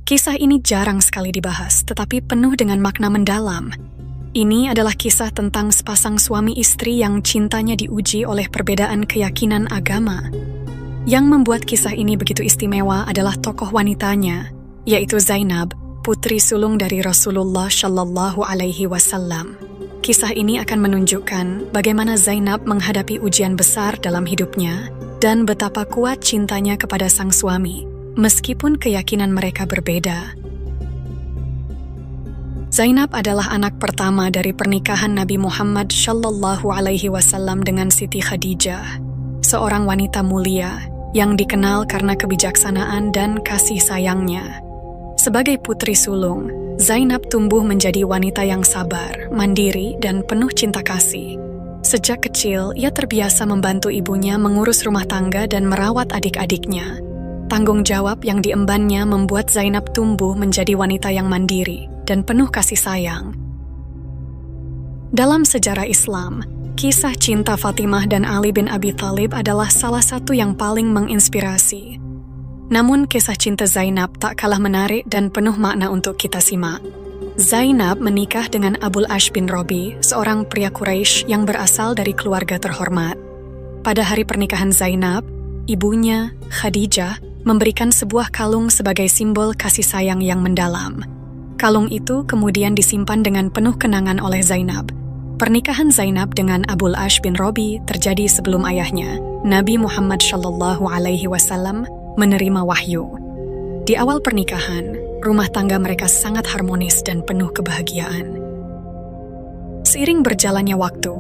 Kisah ini jarang sekali dibahas, tetapi penuh dengan makna mendalam. Ini adalah kisah tentang sepasang suami istri yang cintanya diuji oleh perbedaan keyakinan agama. Yang membuat kisah ini begitu istimewa adalah tokoh wanitanya, yaitu Zainab, putri sulung dari Rasulullah Shallallahu Alaihi Wasallam. Kisah ini akan menunjukkan bagaimana Zainab menghadapi ujian besar dalam hidupnya dan betapa kuat cintanya kepada sang suami, meskipun keyakinan mereka berbeda. Zainab adalah anak pertama dari pernikahan Nabi Muhammad Shallallahu Alaihi Wasallam dengan Siti Khadijah, seorang wanita mulia yang dikenal karena kebijaksanaan dan kasih sayangnya. Sebagai putri sulung, Zainab tumbuh menjadi wanita yang sabar, mandiri, dan penuh cinta kasih. Sejak kecil, ia terbiasa membantu ibunya mengurus rumah tangga dan merawat adik-adiknya. Tanggung jawab yang diembannya membuat Zainab tumbuh menjadi wanita yang mandiri dan penuh kasih sayang. Dalam sejarah Islam, kisah cinta Fatimah dan Ali bin Abi Thalib adalah salah satu yang paling menginspirasi. Namun kisah cinta Zainab tak kalah menarik dan penuh makna untuk kita simak. Zainab menikah dengan Abul Ash bin Robi, seorang pria Quraisy yang berasal dari keluarga terhormat. Pada hari pernikahan Zainab, ibunya, Khadijah, memberikan sebuah kalung sebagai simbol kasih sayang yang mendalam. Kalung itu kemudian disimpan dengan penuh kenangan oleh Zainab. Pernikahan Zainab dengan Abul Ash bin Robi terjadi sebelum ayahnya, Nabi Muhammad Shallallahu Alaihi Wasallam, menerima wahyu. Di awal pernikahan, rumah tangga mereka sangat harmonis dan penuh kebahagiaan. Seiring berjalannya waktu,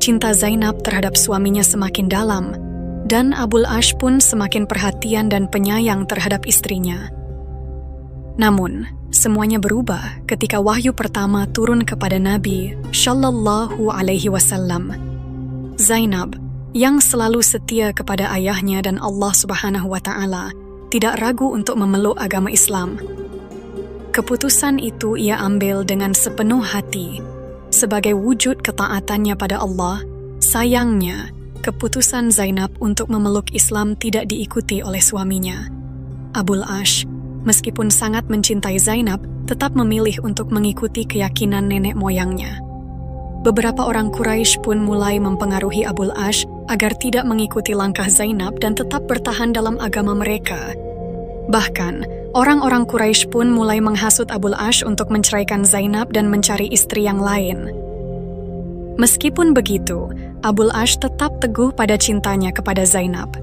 cinta Zainab terhadap suaminya semakin dalam, dan Abul Ash pun semakin perhatian dan penyayang terhadap istrinya. Namun, semuanya berubah ketika wahyu pertama turun kepada Nabi Shallallahu Alaihi Wasallam. Zainab, yang selalu setia kepada ayahnya dan Allah Subhanahu wa Ta'ala, tidak ragu untuk memeluk agama Islam. Keputusan itu ia ambil dengan sepenuh hati. Sebagai wujud ketaatannya pada Allah, sayangnya, keputusan Zainab untuk memeluk Islam tidak diikuti oleh suaminya. Abul Ash, meskipun sangat mencintai Zainab, tetap memilih untuk mengikuti keyakinan nenek moyangnya. Beberapa orang Quraisy pun mulai mempengaruhi Abul Ash agar tidak mengikuti langkah Zainab dan tetap bertahan dalam agama mereka. Bahkan, orang-orang Quraisy pun mulai menghasut Abul Ash untuk menceraikan Zainab dan mencari istri yang lain. Meskipun begitu, Abul Ash tetap teguh pada cintanya kepada Zainab.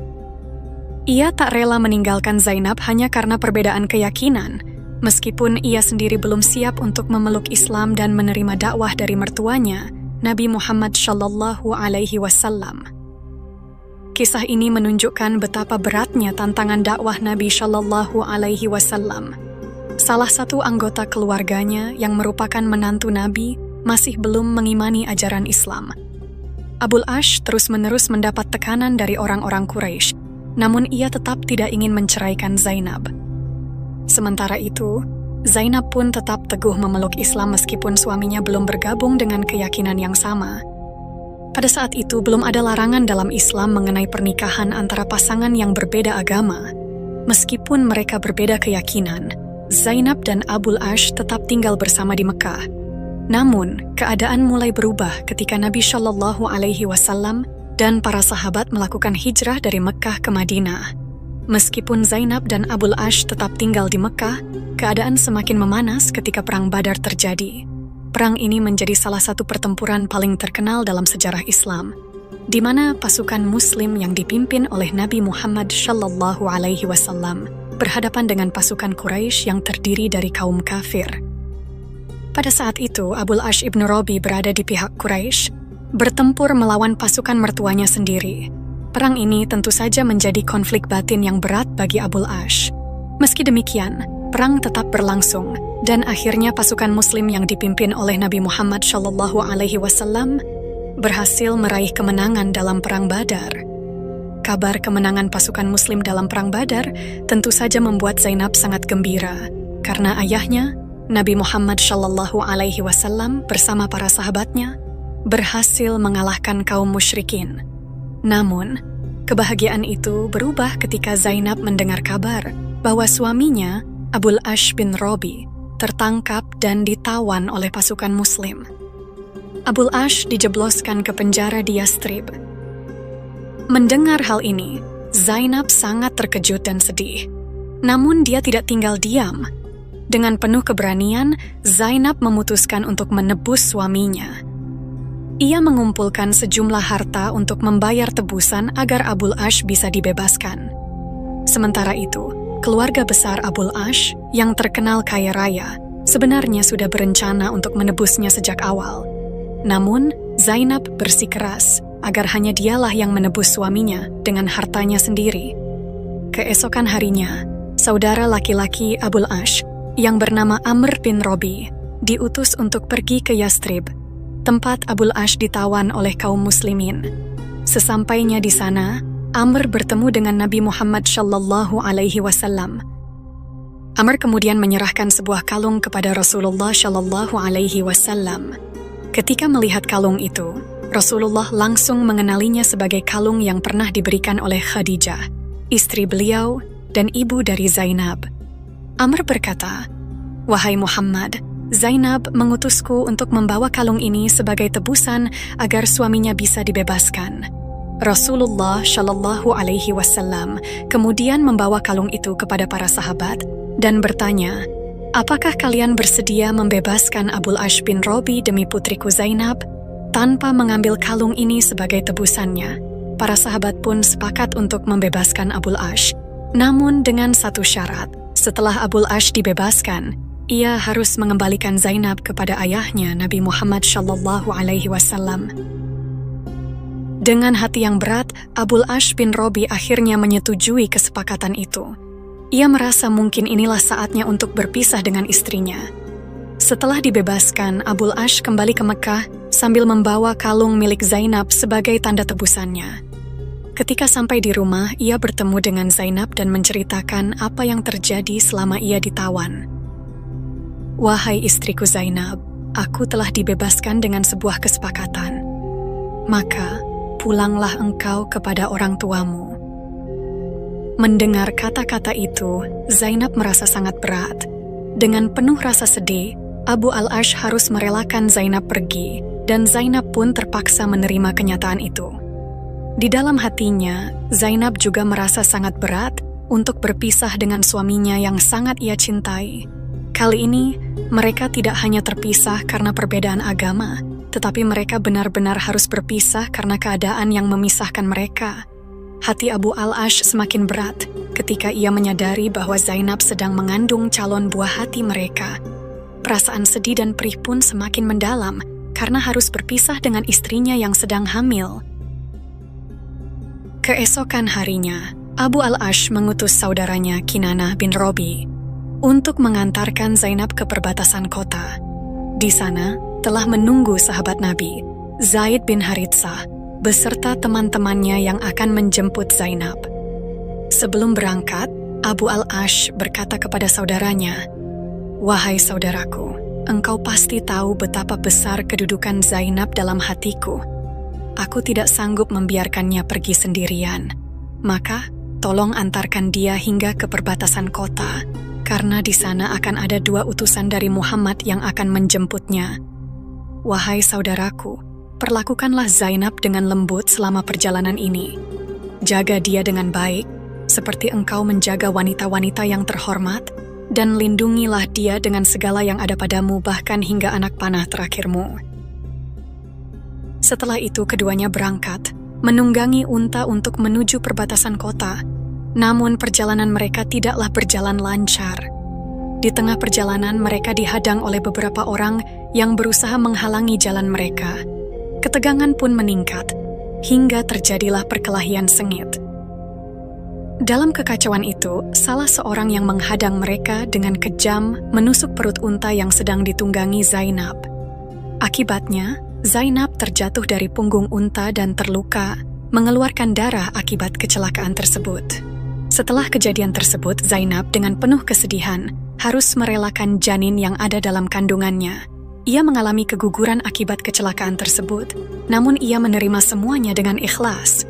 Ia tak rela meninggalkan Zainab hanya karena perbedaan keyakinan, meskipun ia sendiri belum siap untuk memeluk Islam dan menerima dakwah dari mertuanya, Nabi Muhammad Shallallahu Alaihi Wasallam. Kisah ini menunjukkan betapa beratnya tantangan dakwah Nabi Shallallahu Alaihi Wasallam. Salah satu anggota keluarganya yang merupakan menantu Nabi masih belum mengimani ajaran Islam. Abul Ash terus-menerus mendapat tekanan dari orang-orang Quraisy, namun ia tetap tidak ingin menceraikan Zainab. Sementara itu, Zainab pun tetap teguh memeluk Islam meskipun suaminya belum bergabung dengan keyakinan yang sama. Pada saat itu belum ada larangan dalam Islam mengenai pernikahan antara pasangan yang berbeda agama. Meskipun mereka berbeda keyakinan, Zainab dan Abul Ash tetap tinggal bersama di Mekah. Namun, keadaan mulai berubah ketika Nabi Shallallahu Alaihi Wasallam dan para sahabat melakukan hijrah dari Mekah ke Madinah. Meskipun Zainab dan Abul Ash tetap tinggal di Mekah, keadaan semakin memanas ketika Perang Badar terjadi. Perang ini menjadi salah satu pertempuran paling terkenal dalam sejarah Islam, di mana pasukan Muslim yang dipimpin oleh Nabi Muhammad Shallallahu Alaihi Wasallam berhadapan dengan pasukan Quraisy yang terdiri dari kaum kafir. Pada saat itu, Abul Ash ibn Robi berada di pihak Quraisy, bertempur melawan pasukan mertuanya sendiri. Perang ini tentu saja menjadi konflik batin yang berat bagi Abul Ash. Meski demikian, perang tetap berlangsung, dan akhirnya pasukan Muslim yang dipimpin oleh Nabi Muhammad Shallallahu Alaihi Wasallam berhasil meraih kemenangan dalam Perang Badar. Kabar kemenangan pasukan Muslim dalam Perang Badar tentu saja membuat Zainab sangat gembira, karena ayahnya, Nabi Muhammad Shallallahu Alaihi Wasallam bersama para sahabatnya berhasil mengalahkan kaum musyrikin. Namun, kebahagiaan itu berubah ketika Zainab mendengar kabar bahwa suaminya, Abul Ash bin Robi, tertangkap dan ditawan oleh pasukan Muslim. Abul Ash dijebloskan ke penjara di Yastrib. Mendengar hal ini, Zainab sangat terkejut dan sedih. Namun dia tidak tinggal diam. Dengan penuh keberanian, Zainab memutuskan untuk menebus suaminya. Ia mengumpulkan sejumlah harta untuk membayar tebusan agar Abul Ash bisa dibebaskan. Sementara itu, keluarga besar Abul Ash yang terkenal kaya raya sebenarnya sudah berencana untuk menebusnya sejak awal. Namun, Zainab bersikeras agar hanya dialah yang menebus suaminya dengan hartanya sendiri. Keesokan harinya, saudara laki-laki Abul Ash yang bernama Amr bin Robi diutus untuk pergi ke Yastrib, tempat Abul Ash ditawan oleh kaum muslimin. Sesampainya di sana, Amr bertemu dengan Nabi Muhammad SAW. Amr kemudian menyerahkan sebuah kalung kepada Rasulullah SAW. Ketika melihat kalung itu, Rasulullah langsung mengenalinya sebagai kalung yang pernah diberikan oleh Khadijah, istri beliau dan ibu dari Zainab. Amr berkata, "Wahai Muhammad, Zainab mengutusku untuk membawa kalung ini sebagai tebusan agar suaminya bisa dibebaskan." Rasulullah SAW kemudian membawa kalung itu kepada para sahabat dan bertanya, "Apakah kalian bersedia membebaskan Abul Ash bin Robi demi putriku Zainab?" Tanpa mengambil kalung ini sebagai tebusannya, para sahabat pun sepakat untuk membebaskan Abul Ash. Namun dengan satu syarat, setelah Abul Ash dibebaskan, ia harus mengembalikan Zainab kepada ayahnya Nabi Muhammad SAW. Dengan hati yang berat, Abul Ash bin Robi akhirnya menyetujui kesepakatan itu. Ia merasa mungkin inilah saatnya untuk berpisah dengan istrinya. Setelah dibebaskan, Abul Ash kembali ke Mekah sambil membawa kalung milik Zainab sebagai tanda tebusannya. Ketika sampai di rumah, ia bertemu dengan Zainab dan menceritakan apa yang terjadi selama ia ditawan. "Wahai istriku Zainab, aku telah dibebaskan dengan sebuah kesepakatan. Maka, pulanglah engkau kepada orang tuamu." Mendengar kata-kata itu, Zainab merasa sangat berat. Dengan penuh rasa sedih, Abu al-Ash harus merelakan Zainab pergi, dan Zainab pun terpaksa menerima kenyataan itu. Di dalam hatinya, Zainab juga merasa sangat berat untuk berpisah dengan suaminya yang sangat ia cintai. Kali ini, mereka tidak hanya terpisah karena perbedaan agama, tetapi mereka benar-benar harus berpisah karena keadaan yang memisahkan mereka. Hati Abu al-Ash semakin berat ketika ia menyadari bahwa Zainab sedang mengandung calon buah hati mereka. Perasaan sedih dan perih pun semakin mendalam karena harus berpisah dengan istrinya yang sedang hamil. Keesokan harinya, Abu al-Ash mengutus saudaranya Kinanah bin Robi untuk mengantarkan Zainab ke perbatasan kota. Di sana, telah menunggu sahabat Nabi, Zaid bin Haritsah, beserta teman-temannya yang akan menjemput Zainab. Sebelum berangkat, Abu al-Ash berkata kepada saudaranya, "Wahai saudaraku, engkau pasti tahu betapa besar kedudukan Zainab dalam hatiku. Aku tidak sanggup membiarkannya pergi sendirian. Maka, tolong antarkan dia hingga ke perbatasan kota, karena di sana akan ada 2 utusan dari Muhammad yang akan menjemputnya. Wahai saudaraku, perlakukanlah Zainab dengan lembut selama perjalanan ini. Jaga dia dengan baik, seperti engkau menjaga wanita-wanita yang terhormat, dan lindungilah dia dengan segala yang ada padamu, bahkan hingga anak panah terakhirmu." Setelah itu keduanya berangkat, menunggangi unta untuk menuju perbatasan kota. Namun perjalanan mereka tidaklah berjalan lancar. Di tengah perjalanan mereka dihadang oleh beberapa orang yang berusaha menghalangi jalan mereka. Ketegangan pun meningkat, hingga terjadilah perkelahian sengit. Dalam kekacauan itu, salah seorang yang menghadang mereka dengan kejam menusuk perut unta yang sedang ditunggangi Zainab. Akibatnya, Zainab terjatuh dari punggung unta dan terluka, mengeluarkan darah akibat kecelakaan tersebut. Setelah kejadian tersebut, Zainab dengan penuh kesedihan harus merelakan janin yang ada dalam kandungannya. Ia mengalami keguguran akibat kecelakaan tersebut, namun ia menerima semuanya dengan ikhlas.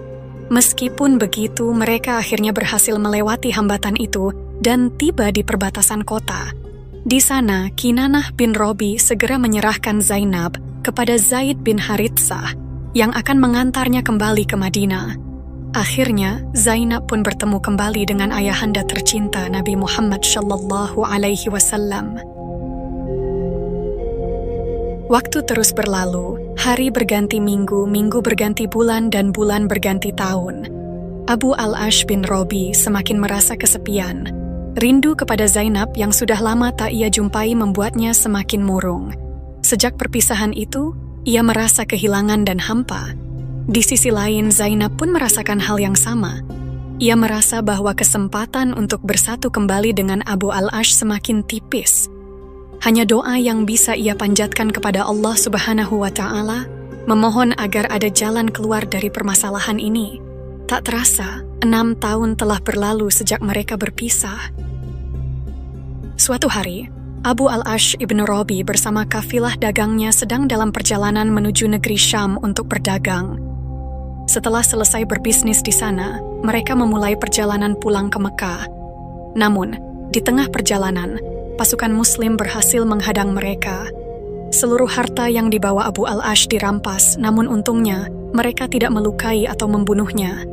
Meskipun begitu, mereka akhirnya berhasil melewati hambatan itu dan tiba di perbatasan kota. Di sana, Kinanah bin Robi segera menyerahkan Zainab kepada Zaid bin Haritsah yang akan mengantarnya kembali ke Madinah. Akhirnya, Zainab pun bertemu kembali dengan ayahanda tercinta Nabi Muhammad sallallahu alaihi wasallam. Waktu terus berlalu, hari berganti minggu, minggu berganti bulan, dan bulan berganti tahun. Abu al-Ash bin Robi semakin merasa kesepian. Rindu kepada Zainab yang sudah lama tak ia jumpai membuatnya semakin murung. Sejak perpisahan itu, ia merasa kehilangan dan hampa. Di sisi lain, Zainab pun merasakan hal yang sama. Ia merasa bahwa kesempatan untuk bersatu kembali dengan Abu al-Ash semakin tipis. Hanya doa yang bisa ia panjatkan kepada Allah Subhanahu wa Ta'ala, memohon agar ada jalan keluar dari permasalahan ini. Tak terasa, 6 tahun telah berlalu sejak mereka berpisah. Suatu hari, Abu al-Ash ibn Robi bersama kafilah dagangnya sedang dalam perjalanan menuju negeri Syam untuk berdagang. Setelah selesai berbisnis di sana, mereka memulai perjalanan pulang ke Mekah. Namun, di tengah perjalanan, pasukan Muslim berhasil menghadang mereka. Seluruh harta yang dibawa Abu al-Ash dirampas, namun untungnya mereka tidak melukai atau membunuhnya.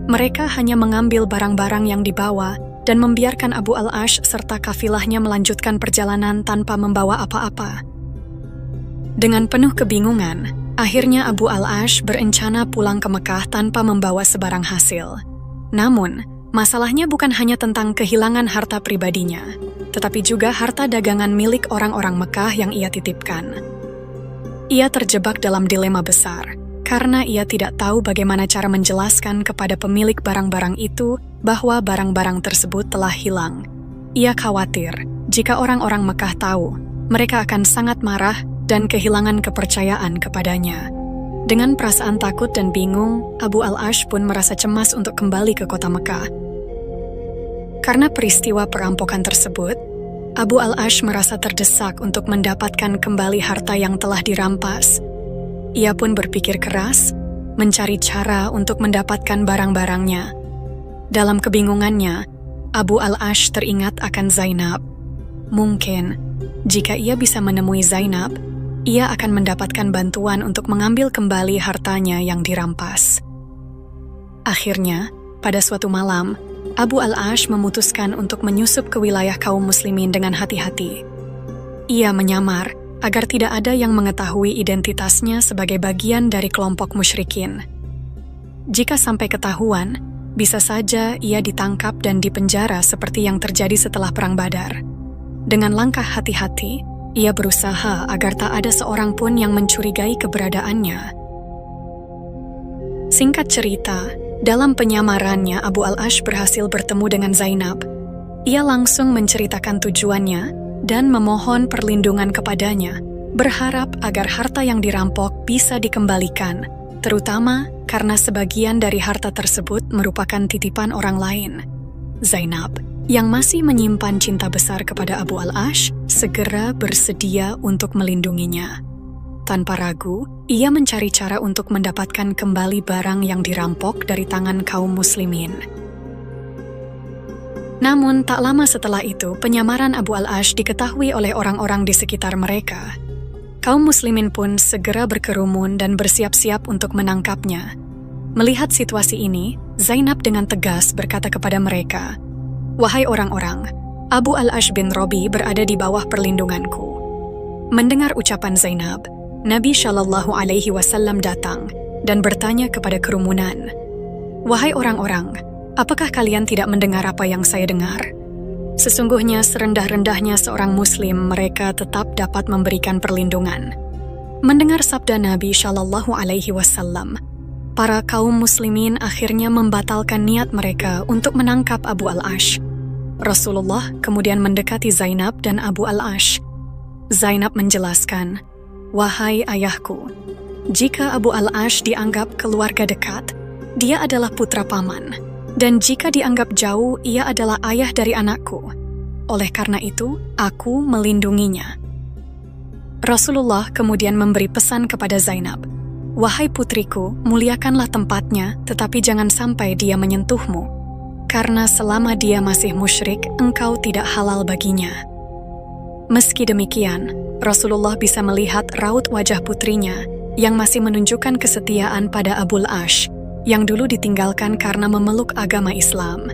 Mereka hanya mengambil barang-barang yang dibawa dan membiarkan Abu al-Ash serta kafilahnya melanjutkan perjalanan tanpa membawa apa-apa. Dengan penuh kebingungan, akhirnya Abu al-Ash berencana pulang ke Mekah tanpa membawa sebarang hasil. Namun, masalahnya bukan hanya tentang kehilangan harta pribadinya, tetapi juga harta dagangan milik orang-orang Mekah yang ia titipkan. Ia terjebak dalam dilema besar, karena ia tidak tahu bagaimana cara menjelaskan kepada pemilik barang-barang itu bahwa barang-barang tersebut telah hilang. Ia khawatir, jika orang-orang Mekah tahu, mereka akan sangat marah dan kehilangan kepercayaan kepadanya. Dengan perasaan takut dan bingung, Abu al-Ash pun merasa cemas untuk kembali ke kota Mekah. Karena peristiwa perampokan tersebut, Abu al-Ash merasa terdesak untuk mendapatkan kembali harta yang telah dirampas. Ia pun berpikir keras, mencari cara untuk mendapatkan barang-barangnya. Dalam kebingungannya, Abu al-Ash teringat akan Zainab. Mungkin, jika ia bisa menemui Zainab, ia akan mendapatkan bantuan untuk mengambil kembali hartanya yang dirampas. Akhirnya, pada suatu malam, Abu al-Ash memutuskan untuk menyusup ke wilayah kaum muslimin dengan hati-hati. Ia menyamar agar tidak ada yang mengetahui identitasnya sebagai bagian dari kelompok musyrikin. Jika sampai ketahuan, bisa saja ia ditangkap dan dipenjara seperti yang terjadi setelah Perang Badar. Dengan langkah hati-hati, ia berusaha agar tak ada seorang pun yang mencurigai keberadaannya. Singkat cerita, dalam penyamarannya Abu al-Ash berhasil bertemu dengan Zainab. Ia langsung menceritakan tujuannya dan memohon perlindungan kepadanya, berharap agar harta yang dirampok bisa dikembalikan, terutama karena sebagian dari harta tersebut merupakan titipan orang lain. Zainab, yang masih menyimpan cinta besar kepada Abu al-Ash, segera bersedia untuk melindunginya. Tanpa ragu, ia mencari cara untuk mendapatkan kembali barang yang dirampok dari tangan kaum muslimin. Namun, tak lama setelah itu, penyamaran Abu al-Ash diketahui oleh orang-orang di sekitar mereka. Kaum muslimin pun segera berkerumun dan bersiap-siap untuk menangkapnya. Melihat situasi ini, Zainab dengan tegas berkata kepada mereka, "Wahai orang-orang, Abu al-Ash bin Robi berada di bawah perlindunganku." Mendengar ucapan Zainab, Nabi Shallallahu Alaihi Wasallam datang dan bertanya kepada kerumunan, "Wahai orang-orang, apakah kalian tidak mendengar apa yang saya dengar? Sesungguhnya serendah-rendahnya seorang muslim, mereka tetap dapat memberikan perlindungan." Mendengar sabda Nabi Shallallahu Alaihi Wasallam, para kaum muslimin akhirnya membatalkan niat mereka untuk menangkap Abu al-Ash. Rasulullah kemudian mendekati Zainab dan Abu al-Ash. Zainab menjelaskan, "Wahai ayahku, jika Abu al-Ash dianggap keluarga dekat, dia adalah putra paman. Dan jika dianggap jauh, ia adalah ayah dari anakku. Oleh karena itu, aku melindunginya." Rasulullah kemudian memberi pesan kepada Zainab, "Wahai putriku, muliakanlah tempatnya, tetapi jangan sampai dia menyentuhmu. karena selama dia masih musyrik, engkau tidak halal baginya. Meski demikian, Rasulullah bisa melihat raut wajah putrinya yang masih menunjukkan kesetiaan pada Abul Ash, yang dulu ditinggalkan karena memeluk agama Islam.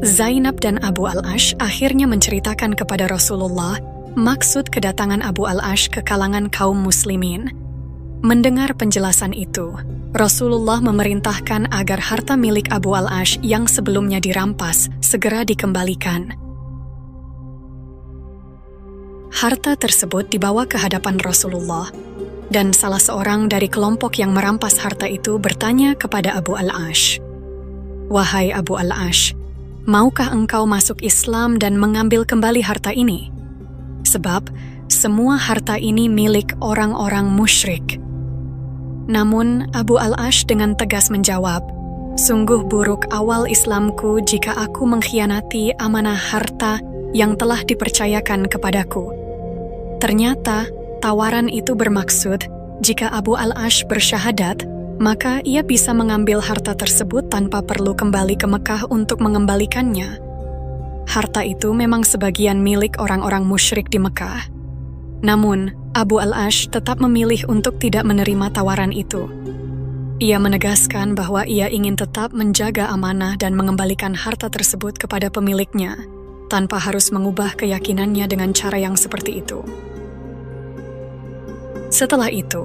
Zainab dan Abu al-Ash akhirnya menceritakan kepada Rasulullah maksud kedatangan Abu al-Ash ke kalangan kaum muslimin. Mendengar penjelasan itu, Rasulullah memerintahkan agar harta milik Abu al-Ash yang sebelumnya dirampas segera dikembalikan. Harta tersebut dibawa ke hadapan Rasulullah, dan salah seorang dari kelompok yang merampas harta itu bertanya kepada Abu al-Ash, "Wahai Abu al-Ash, maukah engkau masuk Islam dan mengambil kembali harta ini? Sebab semua harta ini milik orang-orang musyrik." Namun Abu al-Ash dengan tegas menjawab, "Sungguh buruk awal Islamku jika aku mengkhianati amanah harta yang telah dipercayakan kepadaku." Ternyata tawaran itu bermaksud jika Abu al-Ash bersyahadat, maka ia bisa mengambil harta tersebut tanpa perlu kembali ke Mekah untuk mengembalikannya. Harta itu memang sebagian milik orang-orang musyrik di Mekah. Namun, Abu al-Ash tetap memilih untuk tidak menerima tawaran itu. Ia menegaskan bahwa ia ingin tetap menjaga amanah dan mengembalikan harta tersebut kepada pemiliknya, tanpa harus mengubah keyakinannya dengan cara yang seperti itu. Setelah itu,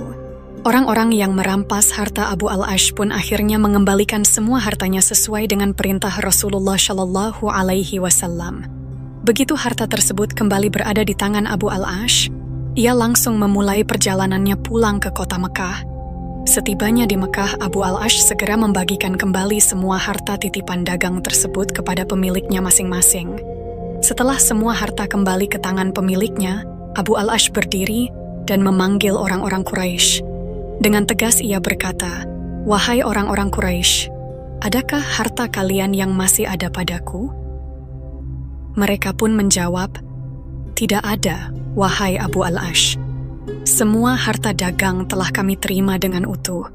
orang-orang yang merampas harta Abu al-Ash pun akhirnya mengembalikan semua hartanya sesuai dengan perintah Rasulullah Shallallahu Alaihi Wasallam. Begitu harta tersebut kembali berada di tangan Abu al-Ash, ia langsung memulai perjalanannya pulang ke kota Mekah. Setibanya di Mekah, Abu al-Ash segera membagikan kembali semua harta titipan dagang tersebut kepada pemiliknya masing-masing. Setelah semua harta kembali ke tangan pemiliknya, Abu al-Ash berdiri dan memanggil orang-orang Quraisy. Dengan tegas ia berkata, "Wahai orang-orang Quraisy, adakah harta kalian yang masih ada padaku?" Mereka pun menjawab, "Tidak ada, wahai Abu al-Ash. Semua harta dagang telah kami terima dengan utuh.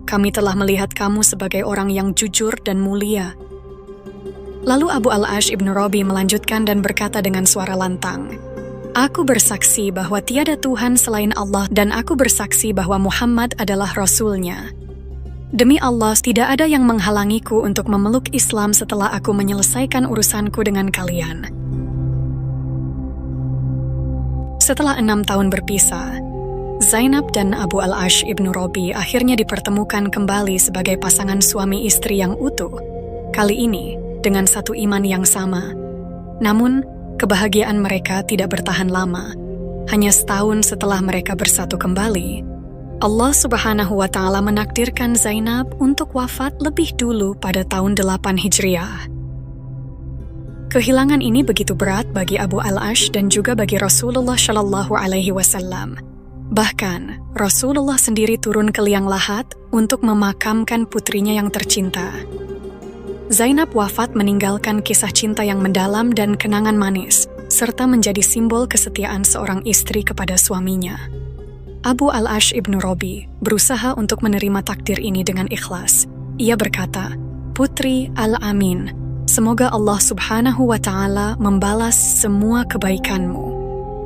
Kami telah melihat kamu sebagai orang yang jujur dan mulia." Lalu Abu al-Ash ibn Rabi melanjutkan dan berkata dengan suara lantang, "Aku bersaksi bahwa tiada Tuhan selain Allah dan aku bersaksi bahwa Muhammad adalah Rasul-Nya. Demi Allah, tidak ada yang menghalangiku untuk memeluk Islam setelah aku menyelesaikan urusanku dengan kalian." Setelah 6 tahun berpisah, Zainab dan Abu al-Ash ibn Rabi akhirnya dipertemukan kembali sebagai pasangan suami istri yang utuh, kali ini dengan satu iman yang sama. Namun, kebahagiaan mereka tidak bertahan lama. Hanya setahun setelah mereka bersatu kembali, Allah Subhanahu wa Ta'ala menakdirkan Zainab untuk wafat lebih dulu pada tahun 8 Hijriah. Kehilangan ini begitu berat bagi Abu al-Ash dan juga bagi Rasulullah Shallallahu Alaihi Wasallam. Bahkan, Rasulullah sendiri turun ke liang lahat untuk memakamkan putrinya yang tercinta. Zainab wafat meninggalkan kisah cinta yang mendalam dan kenangan manis, serta menjadi simbol kesetiaan seorang istri kepada suaminya. Abu al-Ash ibn Rabi berusaha untuk menerima takdir ini dengan ikhlas. Ia berkata, "Putri Al-Amin, semoga Allah Subhanahu wa Ta'ala membalas semua kebaikanmu."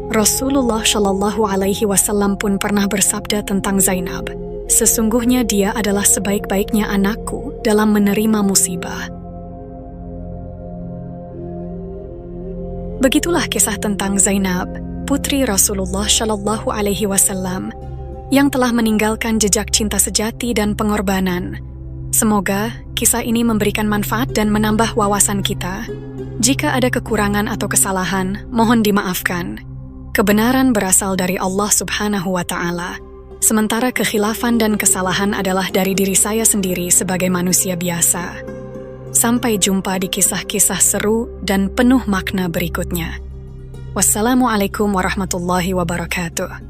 Rasulullah Shallallahu Alaihi Wasallam pun pernah bersabda tentang Zainab, "Sesungguhnya dia adalah sebaik-baiknya anakku dalam menerima musibah." Begitulah kisah tentang Zainab, putri Rasulullah Shallallahu Alaihi Wasallam, yang telah meninggalkan jejak cinta sejati dan pengorbanan. Semoga kisah ini memberikan manfaat dan menambah wawasan kita. Jika ada kekurangan atau kesalahan, mohon dimaafkan. Kebenaran berasal dari Allah Subhanahu wa Ta'ala, sementara kekhilafan dan kesalahan adalah dari diri saya sendiri sebagai manusia biasa. Sampai jumpa di kisah-kisah seru dan penuh makna berikutnya. Wassalamualaikum warahmatullahi wabarakatuh.